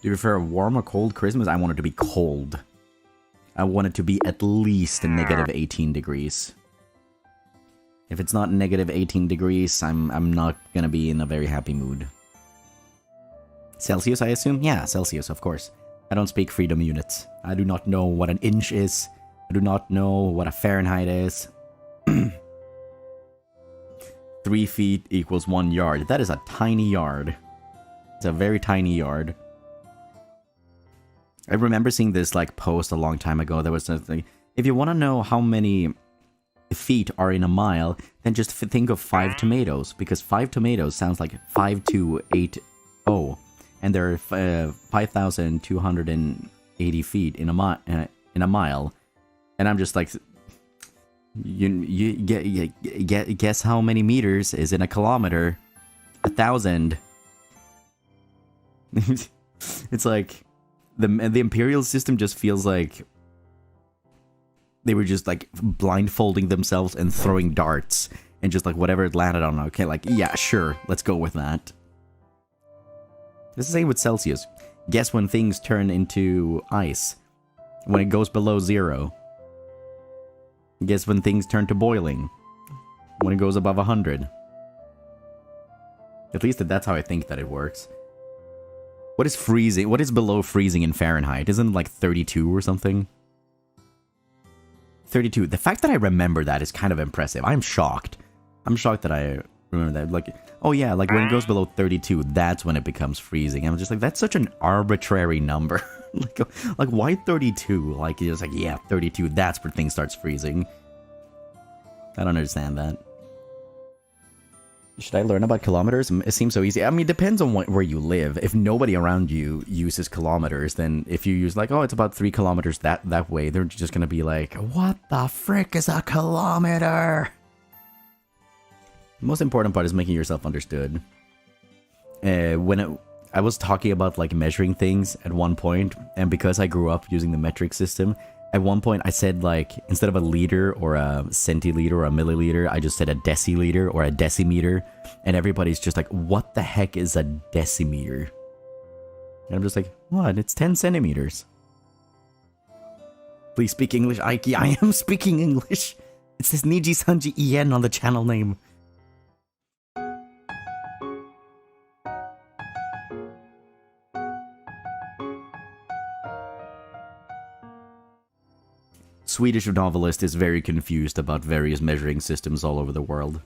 Do you prefer a warm or cold Christmas? I want it to be cold. I want it to be at least a negative 18 degrees. If it's not negative 18 degrees, I'm not gonna be in a very happy mood. Celsius, I assume? Yeah, Celsius, of course. I don't speak freedom units. I do not know what an inch is. I do not know what a Fahrenheit is. 3 feet equals 1 yard. That is a tiny yard. It's a very tiny yard. I remember seeing this like post a long time ago. There was something. If you want to know how many feet are in a mile, then just think of 5 tomatoes, because 5 tomatoes sounds like 5280, and there are 5,280 feet in a mile, and I'm just like, you guess how many meters is in a kilometer? 1,000. It's like the imperial system just feels like they were just like blindfolding themselves and throwing darts and just like whatever it landed on. Okay, like, yeah, sure, let's go with that. It's the same with Celsius. Guess when things turn into ice. When it goes below 0. Guess when things turn to boiling. When it goes above 100. At least that's how I think that it works. What is freezing? What is below freezing in Fahrenheit? Isn't it like 32 or something? 32. The fact that I remember that is kind of impressive. I'm shocked. I'm shocked that I remember that. Like, oh yeah, like when it goes below 32, that's when it becomes freezing. I'm just like, that's such an arbitrary number. like why 32? Like, it's like, yeah, 32, that's where things starts freezing. I don't understand that. Should I learn about kilometers? It seems so easy. I mean, it depends on where you live. If nobody around you uses kilometers, then if you use like, oh, it's about 3 kilometers that way, they're just gonna be like, what the frick is a kilometer? The most important part is making yourself understood. I was talking about like measuring things at one point, and because I grew up using the metric system, at one point I said like, instead of a liter or a centiliter or a milliliter, I just said a deciliter or a decimeter, and everybody's just like, what the heck is a decimeter? And I'm just like, what? It's 10 centimeters. Please speak English, Ike. I am speaking English. It says NIJISANJI EN on the channel name. Swedish novelist is very confused about various measuring systems all over the world.